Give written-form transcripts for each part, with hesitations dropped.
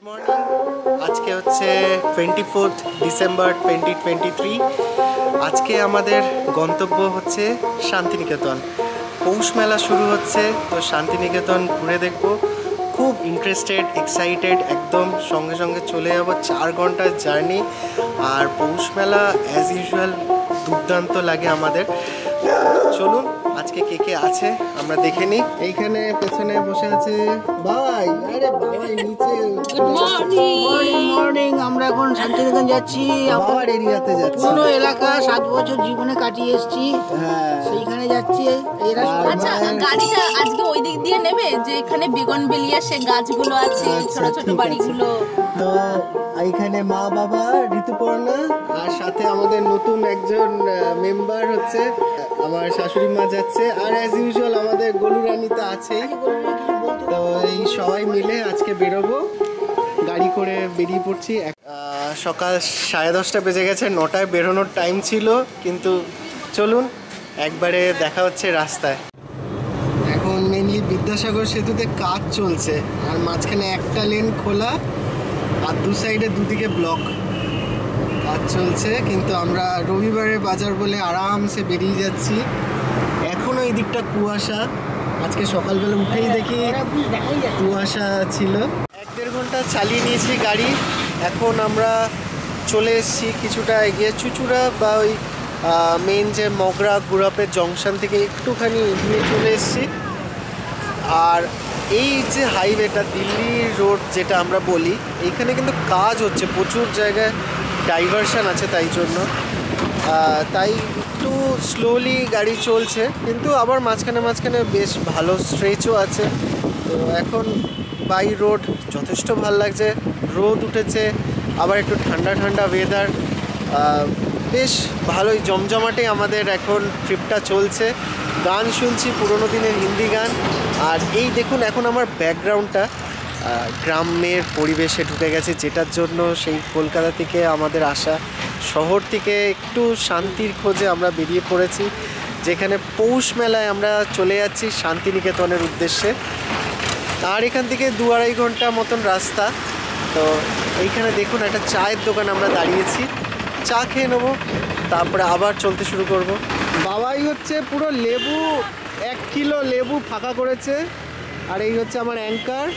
Morning. আজকে হচ্ছে 24 December 2023। আজকে আমাদের গন্তব্য হচ্ছে শান্তিনিকেতন। পৌষ মেলা শুরু হচ্ছে, তো শান্তিনিকেতন ঘুরে দেখব। খুব ইন্টারেস্টেড, এক্সাইটেড, একদম সঙ্গে সঙ্গে চলে যাব। 4 ঘন্টার জার্নি। আর পৌষ মেলা অ্যাজ ইউজুয়াল দুর্দান্ত লাগে আমাদের। চলুন আজকে কে কে আছে আমরা দেখে নিই। এইখানে পেছনে বসে আছে বাবাই। আরে বাবাই নিচে। Good morning. আমরা এখন শান্তিনিকেতন যাচ্ছি। বাবার এরিয়াতে যাচ্ছি। পুরো এলাকা 7 বছর জীবনে কাটিয়ে এসেছি। হ্যাঁ, সেইখানে যাচ্ছি। এরা আচ্ছা, গাড়িটা আজকে ওই দিক দিয়ে নেবে, যে এখানে বেগুনবেলিয়া সে গাছগুলো আছে, ছোট ছোট বাড়িগুলো। তো এইখানে মা বাবা, ঋতুপর্ণা, আর সাথে আমাদের নতুন একজন মেম্বার হচ্ছে আমার শাশুড়ি মা যাচ্ছে। আর অ্যাজ ইউজুয়াল আমাদের গোলু রানী তো আছেই। তো এই সবাই মিলে আজকে বেরোবো, গাড়ি করে বেরিয়ে পড়ছি। সকাল 10:30 বেজে গেছে। 9টায় বেরোনোর টাইম ছিল, কিন্তু চলুন একবারে দেখা হচ্ছে রাস্তায়। এখন মেনলি বিদ্যাসাগর সেতুতে কাজ চলছে, আর মাঝখানে একটা লেন খোলা আর দু সাইডে দুদিকে ব্লক। কাজ চলছে, কিন্তু আমরা রবিবারের বাজার বলে আরামসে বেরিয়ে যাচ্ছি। এখনও এই দিকটা কুয়াশা। আজকে সকালবেলা উঠেই দেখি কুয়াশা ছিল। 1-1.5 ঘন্টা চালিয়ে নিয়েছি গাড়ি। এখন আমরা চলে এসেছি কিছুটা এগিয়ে চুচুড়া, বা ওই মেন যে মগরা গুড়াপের জংশন থেকে একটুখানি এগিয়ে চলে এসেছি। আর এই যে হাইওয়েটা, দিল্লি রোড যেটা আমরা বলি, এইখানে কিন্তু কাজ হচ্ছে প্রচুর জায়গায়, ডাইভারশন আছে, তাই জন্য তাই একটু স্লোলি গাড়ি চলছে, কিন্তু আবার মাঝখানে মাঝখানে বেশ ভালো স্ট্রেচও আছে। তো এখন বাই রোড যথেষ্ট ভালো লাগছে। রোদ উঠেছে, আবার একটু ঠান্ডা ঠান্ডা ওয়েদার, বেশ ভালোই জমজমাটে আমাদের এখন ট্রিপটা চলছে। গান শুনছি, পুরোনো দিনের হিন্দি গান। আর এই দেখুন, এখন আমার ব্যাকগ্রাউন্ডটা গ্রামের পরিবেশে ঢুকে গেছে, যেটার জন্য সেই কলকাতা থেকে আমাদের আসা। শহর থেকে একটু শান্তির খোঁজে আমরা বেরিয়ে পড়েছি, যেখানে পৌষ মেলায় আমরা চলে যাচ্ছি শান্তিনিকেতনের উদ্দেশ্যে। আর এখান থেকে 2-2.5 ঘন্টা মতন রাস্তা। তো এইখানে দেখুন একটা চায়ের দোকান আমরা দাঁড়িয়েছি, চা খেয়ে নেবো, তারপরে আবার চলতে শুরু করব। বাবাই হচ্ছে পুরো লেবু 1 কিলো লেবু ফাঁকা করেছে। আর এই হচ্ছে আমার অ্যাঙ্কার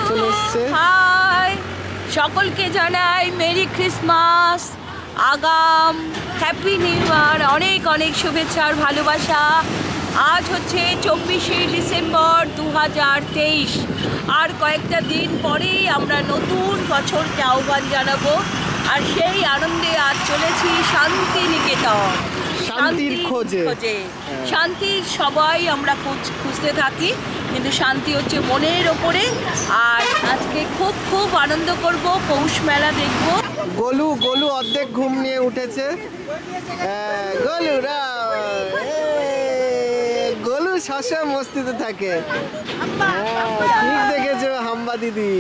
চলে এসছে। হাই, সকলকে জানাই মেরি ক্রিসমাস, আগাম হ্যাপি নিউ ইয়ার, অনেক অনেক শুভেচ্ছা আর ভালোবাসা। আজ হচ্ছে 24শে ডিসেম্বর 2023। আর কয়েকটা দিন পরেই আমরা নতুন বছরকে আহ্বান জানাবো। আর সেই আনন্দে আজ চলেছি শান্তিনিকেতন, শান্তির খোঁজে। শান্তি সবাই আমরা খুঁজতে থাকি, কিন্তু শান্তি হচ্ছে মনের ওপরে। আর আজকে খুব খুব আনন্দ করব, পৌষ মেলা দেখব। গোলু অর্ধেক ঘুম নিয়ে উঠেছে। গোলু সবসময় মস্তিতে থাকে। ঠিক দেখেছো হাম্বা দিদি।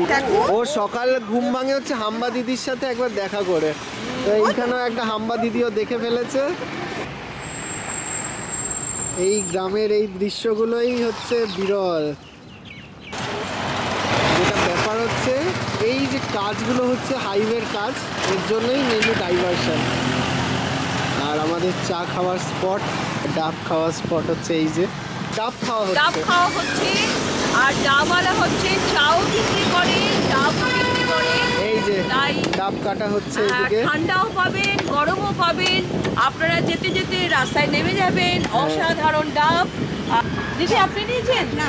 ও সকাল ঘুম ভাঙে হচ্ছে হাম্বা দিদির সাথে একবার দেখা করে। তো এইখানেও একটা হাম্বা দিদিও দেখে ফেলেছে। এই গ্রামের এই দৃশ্যগুলোই হচ্ছে বিরল। যেটা ব্যাপার হচ্ছে, এই যে কাজগুলো হচ্ছে হাইওয়ের কাজ, এর জন্যই মেনলি ডাইভারশন। আর আমাদের চা খাওয়ার স্পট, ডাব খাওয়ার স্পট হচ্ছে এই যে ডাব খাওয়া হচ্ছে। আর ডাবওয়ালা হচ্ছে চাও বিক্রি করে, ডাব বিক্রি করে। এই যে ডাব কাটা হচ্ছে এদিকে। ঠান্ডাও পাবেন, গরমও পাবেন। আপনারা যেতে যেতে রাস্তায় নেমে যাবেন। অসাধারণ ডাব। দিদি আপনি নিয়েছেন? না,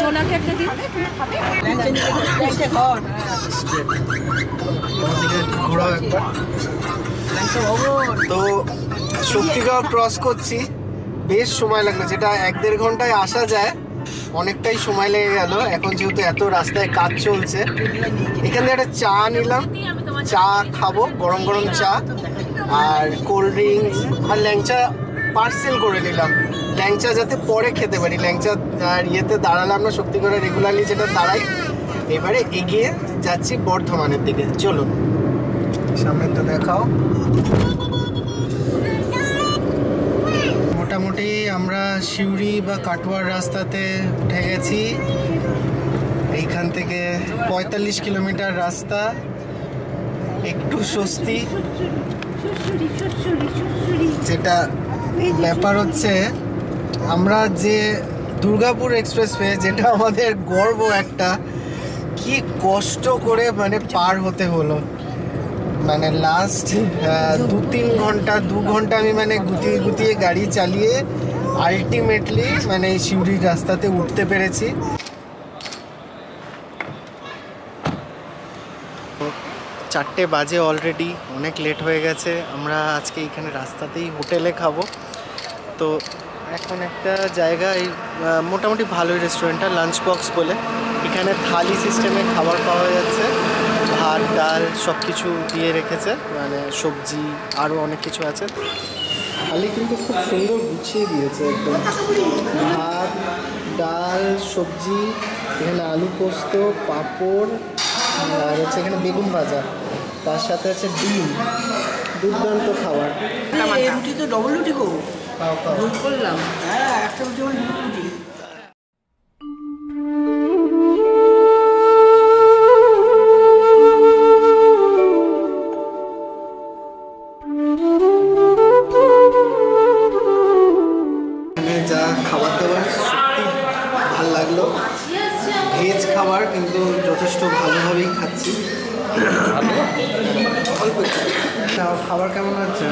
জোনাকে একটা দিন। তো শক্তিগড় ক্রস করছি, বেশ সময় লাগলো। যেটা 1-1.5 ঘন্টায় আসা যায়, অনেকটাই সময় লেগে গেল। এখন যেহেতু এত রাস্তায় কাজ চলছে, এখান থেকে একটা চা নিলাম, চা খাবো, গরম গরম চা আর কোল্ড ড্রিঙ্কস আর ল্যাংচা পার্সেল করে নিলাম। ল্যাংচা যাতে পরে খেতে পারি। ল্যাংচা আর ইয়েতে দাঁড়ালাম না, শক্তিগড়ে রেগুলারলি যেটা দাঁড়াই। এবারে এগিয়ে যাচ্ছি বর্ধমানের দিকে। চলো সামনেটা দেখাও। মোটামুটি আমরা সিউড়ি বা কাটোয়ার রাস্তাতে উঠে গেছি। এইখান থেকে 45 কিলোমিটার রাস্তা, একটু স্বস্তি। যেটা ব্যাপার হচ্ছে, আমরা যে দুর্গাপুর এক্সপ্রেসওয়ে, যেটা আমাদের গর্ব একটা, কি কষ্ট করে মানে পার হতে হলো। মানে লাস্ট 2 ঘন্টা আমি মানে গুটিয়ে গুটিয়ে গাড়ি চালিয়ে আলটিমেটলি মানে এই সিউড়ির রাস্তাতে উঠতে পেরেছি। 4টে বাজে অলরেডি, অনেক লেট হয়ে গেছে। আমরা আজকে এইখানে রাস্তাতেই হোটেলে খাবো। তো এখন একটা জায়গায় মোটামুটি ভালোই রেস্টুরেন্টটা, লাঞ্চ বক্স বলে। এখানে থালি সিস্টেমে খাবার পাওয়া যাচ্ছে, ভাত ডাল সব কিছু দিয়ে রেখেছে, মানে সবজি আরও অনেক কিছু আছে। থালি কিন্তু খুব সুন্দর গুছিয়ে দিয়েছে একদম, ভাত ডাল সবজি, এখানে আলু পোস্ত, পাঁপড়, আর হচ্ছে এখানে বেগুন ভাজা, তার সাথে আছে ডিম। দুর্দান্ত খাবার। রুটি তো ডবল রুটি গো, খাও খাও। ভুল করলাম। হ্যাঁ, একটা রুটি মানে দুটো রুটি। যা খাবার দাবার সত্যি ভাল লাগলো। ভেজ খাবার কিন্তু যথেষ্ট ভালোভাবেই খাচ্ছি। খাবার কেমন হচ্ছে?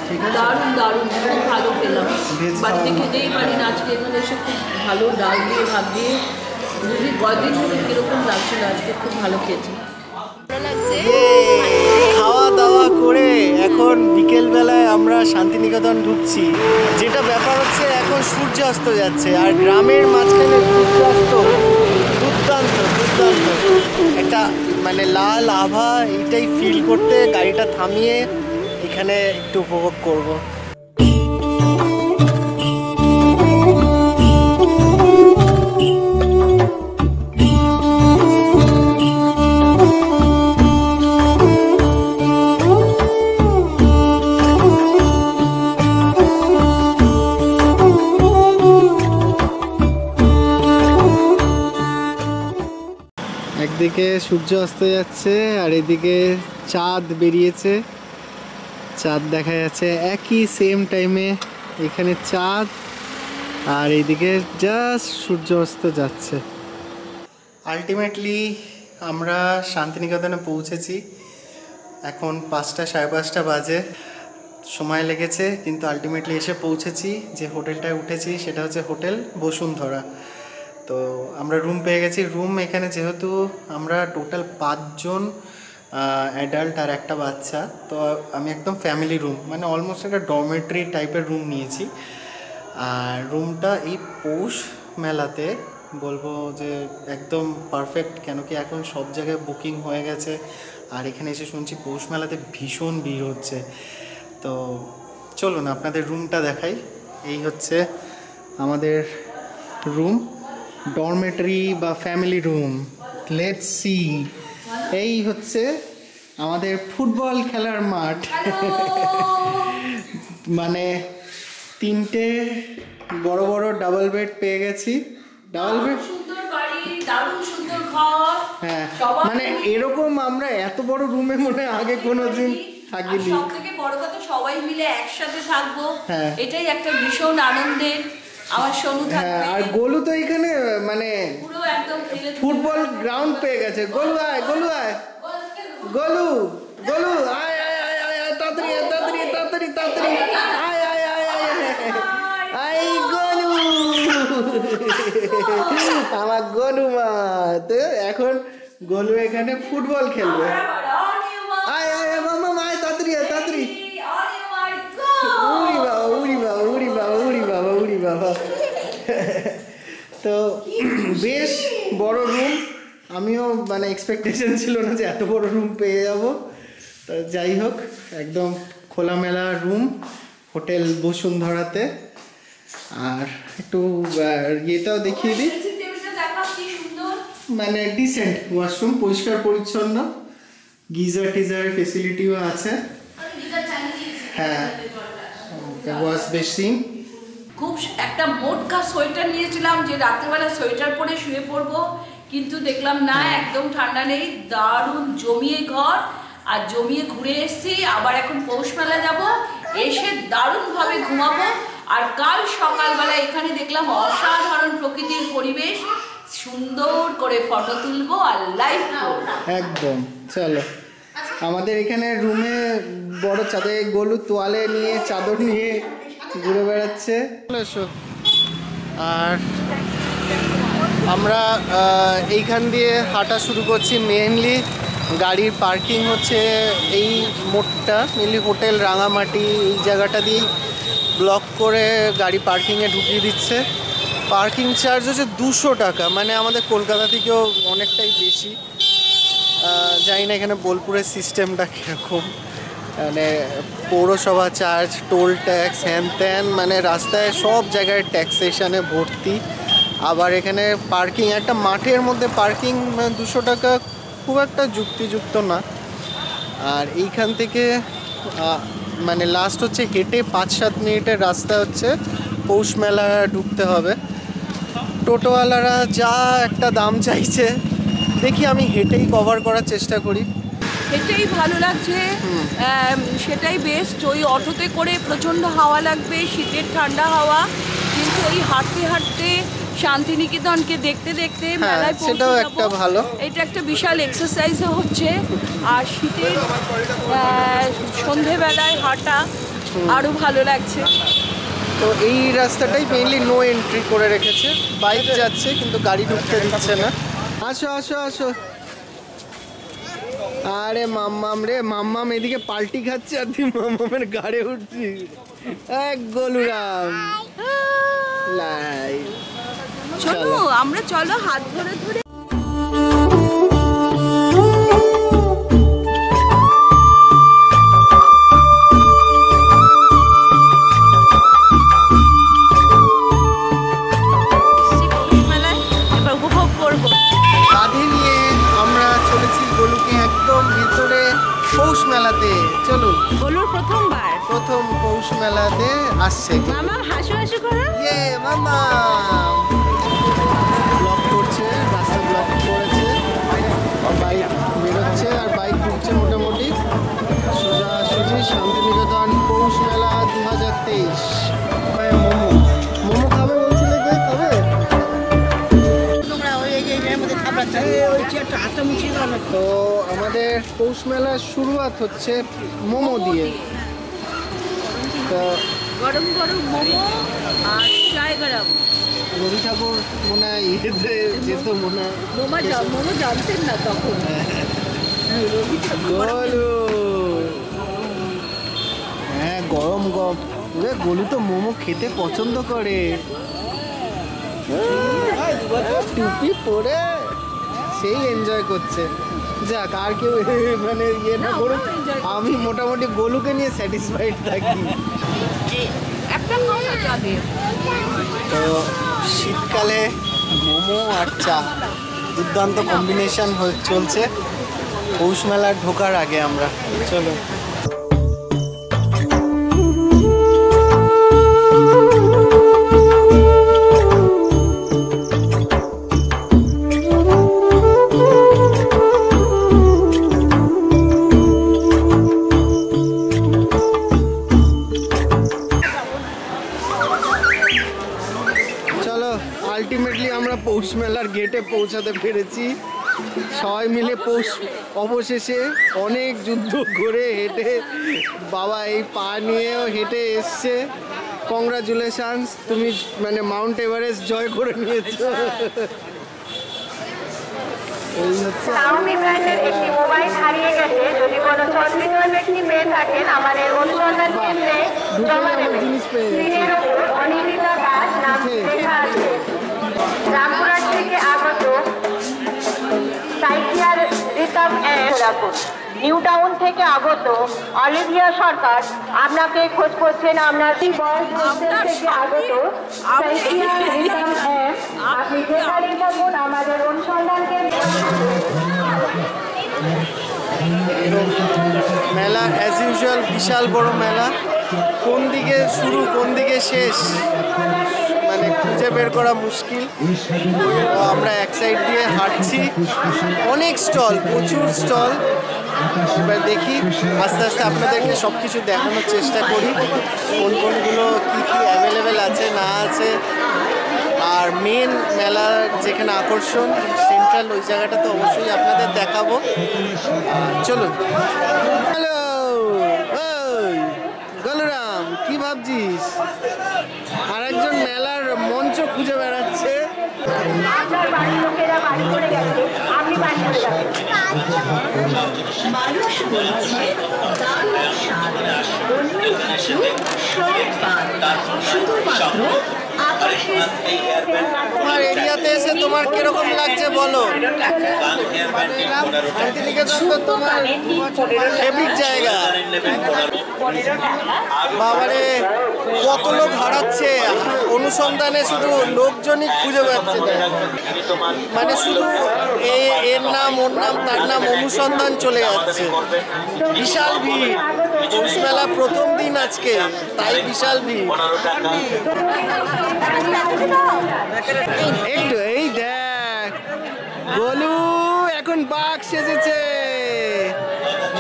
ঠিক আছে, দারুণ দারুণ, খুব ভালো খেলাম। ভেজ বাড়িতে খাওয়া। খেতেই পারি না, আজকে এখানে এসে খুব ভালো ডাল দিয়ে ভাত দিয়ে যদি কদিন ধরে কীরকম লাগছিল, আজকে খুব ভালো খেয়েছি। ভালো লাগছে। খাওয়া দাওয়া করে এখন বিকেলবেলায় আমরা শান্তিনিকেতন ঢুকছি। যেটা ব্যাপার হচ্ছে, এখন সূর্য অস্ত যাচ্ছে, আর গ্রামের মাঝখানে সূর্যাস্ত দুর্দান্ত দুর্দান্ত একটা মানে লাল আভা। এইটাই ফিল করতে গাড়িটা থামিয়ে এখানে একটু উপভোগ করব। একদিকে সূর্য অস্ত যাচ্ছে আর এদিকে চাঁদ বেরিয়েছে, চাঁদ দেখা যাচ্ছে একই সেম টাইমে। এখানে চাঁদ আর এইদিকে জাস্ট সূর্য অস্ত যাচ্ছে। আলটিমেটলি আমরা শান্তিনিকেতনে পৌঁছেছি। এখন 5টা সাড়ে 5টা বাজে, সময় লেগেছে কিন্তু আলটিমেটলি এসে পৌঁছেছি। যে হোটেলটায় উঠেছি সেটা হচ্ছে হোটেল বসুন্ধরা। তো আমরা রুম পেয়ে গেছি। রুম এখানে যেহেতু আমরা টোটাল 5 জন অ্যাডাল্ট আর একটা বাচ্চা, তো আমি একদম ফ্যামিলি রুম, মানে অলমোস্ট একটা ডরমেটরি টাইপের রুম নিয়েছি। আর রুমটা এই পৌষ মেলাতে বলবো যে একদম পারফেক্ট, কেন কি এখন সব জায়গায় বুকিং হয়ে গেছে। আর এখানে এসে শুনছি পৌষ মেলাতে ভীষণ ভিড় হচ্ছে। তো চলুন আপনাদের রুমটা দেখাই। এই হচ্ছে আমাদের রুম, ডরমেটরি বা ফ্যামিলি রুম। Let's see. এই হচ্ছে আমাদের ফুটবল খেলার মাঠ। মানে 3টে বড় বড় ডাবল বেড পেয়ে গেছি। ডাবল বেড, সুন্দর বাড়ি, দারুণ সুন্দর ঘর। হ্যাঁ, মানে এরকম আমরা এত বড় রুমে মনে আগে কোনোদিন থাকিনি। সবথেকে বড় কথা, সবাই মিলে একসাথে থাকবো, হ্যাঁ। এটাই একটা ভীষণ আনন্দের। আমার সোনু হ্যাঁ, থাকবে, আর গোলু তো এখানে মানে পুরো একদম খেলে ফুটবল গ্রাউন্ড পেয়ে গেছে। গোলু আয়, গোলু আয়, গোলু, গোলু আয় আয় আয় আয় আয়, তাড়াতাড়ি আয়, তাড়াতাড়ি তাড়াতাড়ি তাড়াতাড়ি আয় আয় আয় আয় আয় আয় গোলু। আমার গোলু মা। তো এখন গোলু এখানে ফুটবল খেলবে। আয় আয় আয় মামা, আয় তাড়াতাড়ি আয়, তাড়াতাড়ি। উড়ি বাবা, উড়ি বাবা, উড়ি বাবা, উড়ি বাবা, উড়ি বাবা। তো বেশ বড় রুম। আমিও মানে এক্সপেকটেশন ছিল না যে এত বড় রুম পেয়ে যাব। তো যাই হোক, একদম খোলামেলা রুম হোটেল বসুন্ধরাতে। আর একটু ইয়েটাও দেখিয়ে দিই, মানে ডিসেন্ট ওয়াশরুম, পরিষ্কার পরিচ্ছন্ন, গিজার টিজার ফেসিলিটিও আছে। হ্যাঁ, ওয়াশ বেসিন। খুব একটা মোটকা সোয়েটার নিয়েছিলাম যে রাত্রেবেলা সোয়েটার পরে শুয়ে পড়বো, কিন্তু দেখলাম না, একদম ঠান্ডা নেই, দারুণ জমিয়ে ঘর আর জমিয়ে ঘুরে এসেছি। আবার এখন পৌষ মেলা যাব, এসে দারুণভাবে ঘুমাবো। আর কাল সকালবেলা এখানে দেখলাম অসাধারণ প্রকৃতির পরিবেশ, সুন্দর করে ফটো তুলবো আর লাইভ করবো একদম। চলো, আমাদের এখানে রুমে বড় চাদর, গলু তোয়ালে নিয়ে চাদর নিয়ে ঘুরে বেড়াচ্ছে। আর আমরা এইখান দিয়ে হাঁটা শুরু করছি। মেনলি গাড়ির পার্কিং হচ্ছে এই মোড়টা, মেনলি হোটেল রাঙামাটি এই জায়গাটা দিয়েই ব্লক করে গাড়ি পার্কিংয়ে ঢুকিয়ে দিচ্ছে। পার্কিং চার্জ হচ্ছে 200 টাকা, মানে আমাদের কলকাতা থেকেও অনেকটাই বেশি। জানি না এখানে বোলপুরের সিস্টেমটা কীরকম, মানে পৌরসভা চার্জ, টোল ট্যাক্স, হ্যান ত্যান, মানে রাস্তায় সব জায়গায় ট্যাক্সেশনে ভর্তি। আবার এখানে পার্কিং, একটা মাঠের মধ্যে পার্কিং 200 টাকা খুব একটা যুক্তিযুক্ত না। আর এইখান থেকে মানে লাস্ট হচ্ছে হেঁটে 5-7 মিনিটের রাস্তা হচ্ছে পৌষ মেলা ঢুকতে হবে। টোটোওয়ালারা যা একটা দাম চাইছে, দেখি আমি হেঁটেই কভার করার চেষ্টা করি। এটাই ভালো লাগছে, সেটাই বেস্ট। ওই অটোতে করে প্রচণ্ড হাওয়া লাগবে, শীতের ঠান্ডা হাওয়া, কিন্তু ওই হাঁটতে হাঁটতে শান্তিনিকেতনকে দেখতে দেখতে মেলায় পৌঁছে সেটাও যাবো। একটা ভালো, এটা একটা বিশাল এক্সারসাইজও হচ্ছে। আর শীতের সন্ধেবেলায় হাঁটা আরও ভালো লাগছে। তো এই রাস্তাটাই মেইনলি নো এন্ট্রি করে রেখেছে, বাইক যাচ্ছে কিন্তু গাড়ি ঢুকতে দিচ্ছে না। আসো আসো আসো। আরে মাম্মাম রে, মাম্মাম এদিকে পাল্টি খাচ্ছে আর তুই মাম্মামের গাড়ি উঠছি। এক গলুরাম লাই। চলো আমরা, চলো হাত ধরে ধরে। কাঁধে নিয়ে আমরা চলেছি গলুকে একদম ভিতরে পৌষ মেলাতে। চলুন, গলুর প্রথম পৌষ মেলাতে আসছে। মামা হাসু হাসু করো। ইয়ে মামা ব্লক করছে, রাস্তা ব্লক করেছে, বাইক বেরোচ্ছে আর বাইক ঢুকছে মোটামুটি সোজাসুজি শান্তিনিকেতন পৌষ মেলা 2023। মোমো মোমো খাবে বলছিলে, কে খাবে? তো আমাদের পৌষ মেলার শুরুয়াত হচ্ছে মোমো দিয়ে। তো গরম গরম মোমো আর চায় গরম। রবি ঠাকুর মনে হয় ইয়েতে যেত, মনে হয় মোমো জানতেন না তখন। রবি ঠাকুর গলু, হ্যাঁ গরম গরম। গলু তো মোমো খেতে পছন্দ করে, টুপি পরে সেই এনজয় করছে। যাক, আর কেউ মানে ইয়ে না করুক, আমি মোটামুটি গলুকে নিয়ে স্যাটিসফাইড থাকি। একটা খাওয়া যাবে। তো শীতকালে মোমো আর চা দুর্দান্ত কম্বিনেশন চলছে পৌষ মেলার ঢোকার আগে আমরা। চলো, আলটিমেটলি আমরা পৌষ মেলার গেটে পৌঁছাতে পেরেছি। সবাই মিলে পৌষ, অবশেষে অনেক যুদ্ধ করে হেঁটে বাবা এই পা নিয়েও হেঁটে এসছে। কংগ্রাচুলেশনস, তুমি মানে মাউন্ট এভারেস্ট জয় করে নিয়েছো। এই হচ্ছে একটি মোবাইল হারিয়ে গেছে। যদি কোনো সন্দেহজনক ব্যক্তি পেয়ে থাকেন, আমাদের অনুসন্ধান কেন্দ্রে জমা দেবেন। স্ক্রিনের উপর অনিন্দিতা দাস নাম লেখা আছে। রামপুরহাট থেকে আগত সাইকিয়ার রিতাম রাখুন। নিউ টাউন থেকে আগত অলিভিয়া সরকার আপনাকে খোঁজ করছেন। আপনার বয়স হোস্টেল থেকে আগত সাইকিয়ার রিতাম আপনি যেখানেই থাকুন আমাদের অনুসন্ধান কেন্দ্রে। মেলা অ্যাজ ইউজুয়াল বিশাল বড় মেলা, কোন দিকে শুরু কোন দিকে শেষ মানে খুঁজে বের করা মুশকিল। তো আমরা এক সাইড দিয়ে হাঁটছি, অনেক স্টল, প্রচুর স্টল। এবার দেখি আস্তে আস্তে আপনাদেরকে সব কিছু দেখানোর চেষ্টা করি, কোন কোনগুলো কী কী অ্যাভেলেবেল আছে না আছে। আর মেন মেলার যেখানে আকর্ষণ সেন্ট্রাল, ওই জায়গাটা তো অবশ্যই আপনাদের দেখাবো। চলুন। হ্যালো, ওই গলুরাম, কি ভাবছিস? আর একজন মেলার মঞ্চ খুঁজে বেড়াচ্ছে। আপনার বাড়ির লোকেরা বাড়ি করে গেছে, আপনি বাড়ি করে যাবেন। মানুষ বলছে দারুণ স্বাদ, অন্য কিছু সব বাদ, শুধুমাত্র আকাশের তোমার এরিয়াতে এসে তোমার কিরকম লাগছে বলো? শান্তিনিকেতন তো তোমার ফেভারিট জায়গা। বাবারে কত লোক হারাচ্ছে, অনুসন্ধানে শুধু লোকজনই খুঁজে পাচ্ছে না। মানে শুধু এর নাম ওর নাম তার নাম অনুসন্ধান চলে যাচ্ছে। বিশাল ভিড়, পৌষ মেলা প্রথম দিন আজকে, তাই বিশাল ভিড়। একটু এই দেখ, গোলু এখন বাঘ সেজেছে।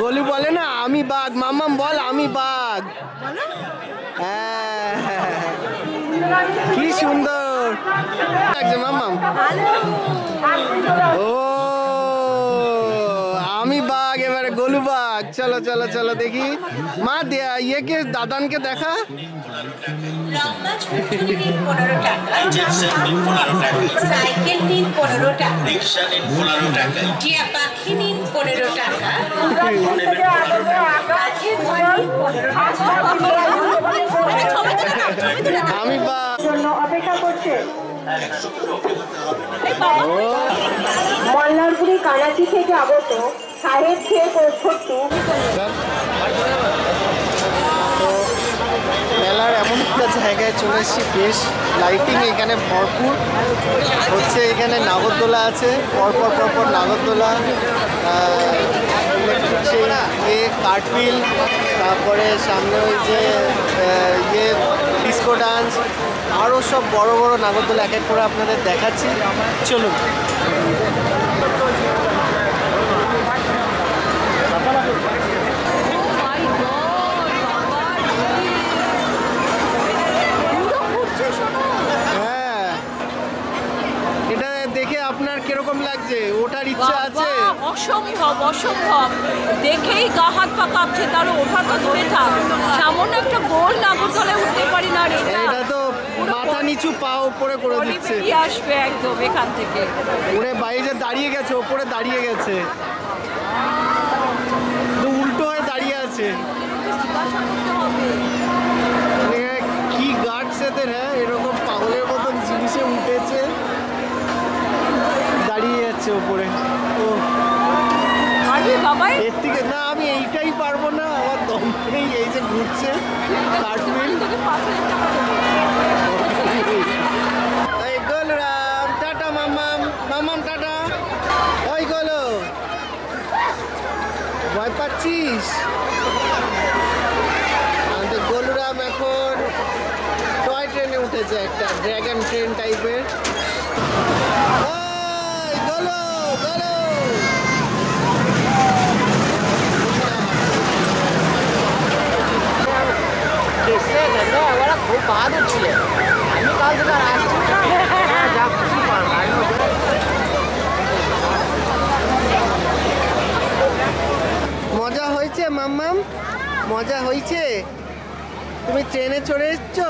গোলু বলে না আমি বাঘ, মাম্মাম বল আমি বাঘ। হ্যাঁ, কি সুন্দর লাগছে মাম্মাম। ও আমি বাঘ, এবারে গোলু বাঘ। চলো চলো চলো দেখি। মা ইয়েকে দাদানকে দেখা। লম্বা ঝুঁকি নিন 15 টাকা, সাইকেল নিন 15 টাকা, টিয়া পাখি নিন 15 টাকা, আমি বাঘ জন্য অপেক্ষা করছে। মল্লারপুরি কানাচি থেকে আগত সাহেব শেখ ও ছোট্টু মেলার এমন একটা জায়গায় চলে এসেছি, বেশ লাইটিং এখানে ভরপুর হচ্ছে। এখানে নাগরদোলা আছে, পরপর পরপর নাগরদোলা, কাঠমিল, তারপরে সামনে ওই যে ডিস্কো ডান্স, আরও সব বড় বড় নাগরদোলা এক এক করে আপনাদের দেখাচ্ছি। চলুন। আপনার কিরকম লাগছে? ওঠার ইচ্ছা আছে? অসম্ভব অসম্ভব, দেখেই গা হাত পা কাঁপছে। তার ওঠা তো দূরে থাক, সামান্য একটা গোল নাগরদোলায় উঠতে পারি না রে। এটা তো মাথা নিচু পা উপরে করে দিচ্ছে। আসবে একদম এখান থেকে। ওরে বাইরে দাঁড়িয়ে গেছে, ওপরে দাঁড়িয়ে গেছে, উল্টো হয়ে দাঁড়িয়ে আছে। কি গার্ডস এদের, হ্যাঁ এরকম পাগলের মতন জিনিসে উঠেছে, দাঁড়িয়ে যাচ্ছে ওপরে। ও এর থেকে না, আমি এইটাই পারবো না, আমার দম নেই। এই যে ঘুরছে কাঠমিল। এই গোলরাম টাটা, মাম্মাম মাম্মাম টাটা। ওই গোলো, ভয় পাচ্ছিস? আমাদের গোলরাম এখন টয় ট্রেনে উঠেছে, একটা ড্রাগন ট্রেন টাইপের। খুব বাহাদুর ছিল, আমি কাল থেকে আসছি যা খুশি মজা হয়েছে মাম্মাম, মজা হয়েছে? তুমি ট্রেনে চড়ে এসছো?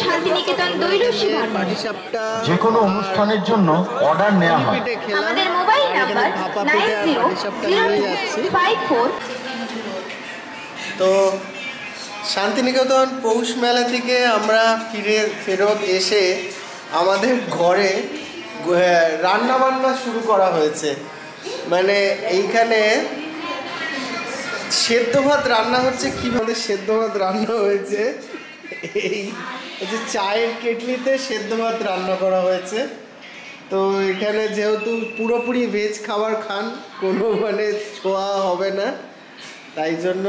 শান্তিনিকেতন দৈরসী পাটিসাপটা যে কোনো অনুষ্ঠানের জন্য অর্ডার নেওয়া হয়। আমাদের মোবাইল নাম্বার 900654। তো শান্তিনিকেতন পৌষ মেলা থেকে আমরা ফেরত এসে আমাদের ঘরে রান্না বান্না শুরু করা হয়েছে। মানে এইখানে সেদ্ধ ভাত রান্না হচ্ছে। কীভাবে সেদ্ধ ভাত রান্না হয়েছে, এই যে চায়ের কেটলিতে সেদ্ধ ভাত রান্না করা হয়েছে। তো এখানে যেহেতু পুরোপুরি ভেজ খাবার খান, কোনো মানে ছোঁয়া হবে না, তাই জন্য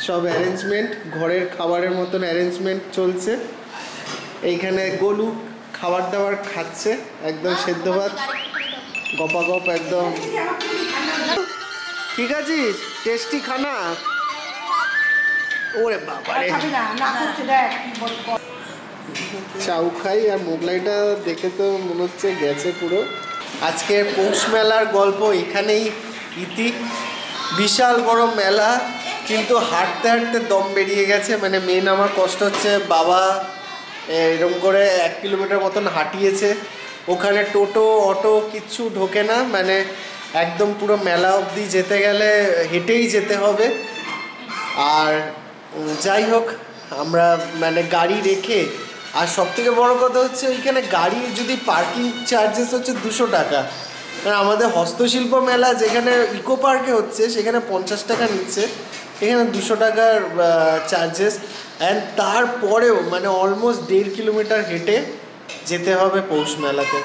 সব অ্যারেঞ্জমেন্ট ঘরের খাবারের মতন অ্যারেঞ্জমেন্ট চলছে। এইখানে গোলু খাবার দাবার খাচ্ছে, একদম সেদ্ধ ভাত, গপাগপ একদম। ঠিক আছিস? টেস্টি খানা। ওরে বাবারে, চাউ খাই আর মোগলাইটা দেখে তো মনে হচ্ছে গেছে পুরো। আজকে পৌষ মেলার গল্প এখানেই ইতি। বিশাল বড় মেলা, কিন্তু হাঁটতে হাঁটতে দম বেরিয়ে গেছে। মানে মেন আমার কষ্ট হচ্ছে, বাবা এরকম করে 1 কিলোমিটার মতন হাঁটিয়েছে। ওখানে টোটো অটো কিচ্ছু ঢোকে না, মানে একদম পুরো মেলা অবধি যেতে গেলে হেঁটেই যেতে হবে। আর যাই হোক, আমরা মানে গাড়ি রেখে, আর সবথেকে বড় কথা হচ্ছে ওইখানে গাড়ি যদি পার্কিং চার্জেস হচ্ছে 200 টাকা। মানে আমাদের হস্তশিল্প মেলা যেখানে ইকো পার্কে হচ্ছে সেখানে 50 টাকা নিচ্ছে, এখানে 200 টাকার চার্জেস। অ্যান্ড তারপরেও মানে অলমোস্ট 1.5 কিলোমিটার হেঁটে যেতে হবে পৌষ মেলাতে।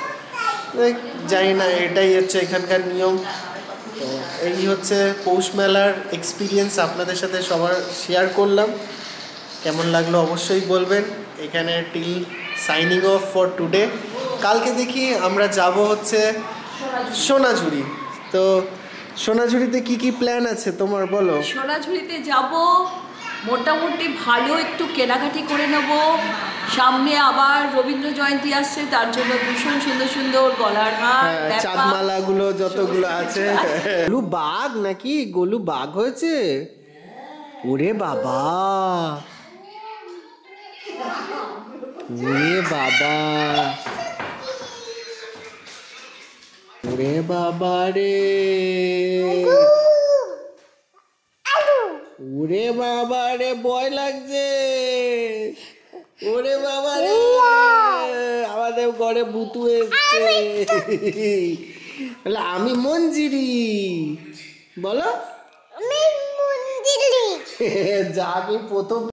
জানি না, এটাই হচ্ছে এখানকার নিয়ম। তো এই হচ্ছে পৌষ মেলার এক্সপিরিয়েন্স, আপনাদের সাথে সবার শেয়ার করলাম। কেমন লাগলো অবশ্যই বলবেন। এখানে till signing off for today. কালকে দেখি আমরা যাব হচ্ছে সোনাঝুরি। তো সোনাঝুরিতে কি কি প্ল্যান আছে তোমার, বলো? সোনাঝুরিতে যাব, মোটামুটি ভালো একটু কেনাকাটি করে নেব। সামনে আবার রবীন্দ্র জয়ন্তী আসছে, তার জন্য ভীষণ সুন্দর সুন্দর গলার হার, চাঁদমালাগুলো যতগুলো আছে। গোলু বাঘ নাকি? গোলু বাঘ হয়েছে? ওরে বাবা, ওরে বাবা, ওরে বাবা রে, ওরে বাবা রে, ভয় লাগছে। ওরে বাবা রে, আমাদের ঘরে ভূতু এসছে। আমি মঞ্জিরি, বলো। যা আমি প্রথম